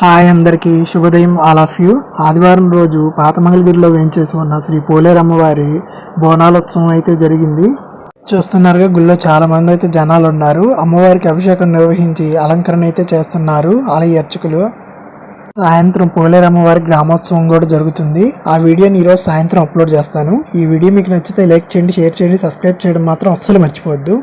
Hi అందరికీ శుభోదయం all of you. ఆదివారం రోజు పాత మంగళగిరిలో వేయించేసి ఉన్న శ్రీ పోలేరమ్మవారి బోనాలోత్సవం అయితే జరిగింది. చూస్తున్నారుగా గుళ్ళో చాలా మంది అయితే జనాలు ఉన్నారు. అమ్మవారికి అభిషేకం నిర్వహించి అలంకరణ అయితే చేస్తున్నారు ఆలయ అర్చకులు. సాయంత్రం పోలేరమ్మవారి గ్రామోత్సవం కూడా జరుగుతుంది. ఆ వీడియోని ఈరోజు సాయంత్రం అప్లోడ్ చేస్తాను. ఈ వీడియో మీకు నచ్చితే లైక్ చేయండి, షేర్ చేయండి, సబ్స్క్రైబ్ చేయడం మాత్రం అస్సలు మర్చిపోవద్దు.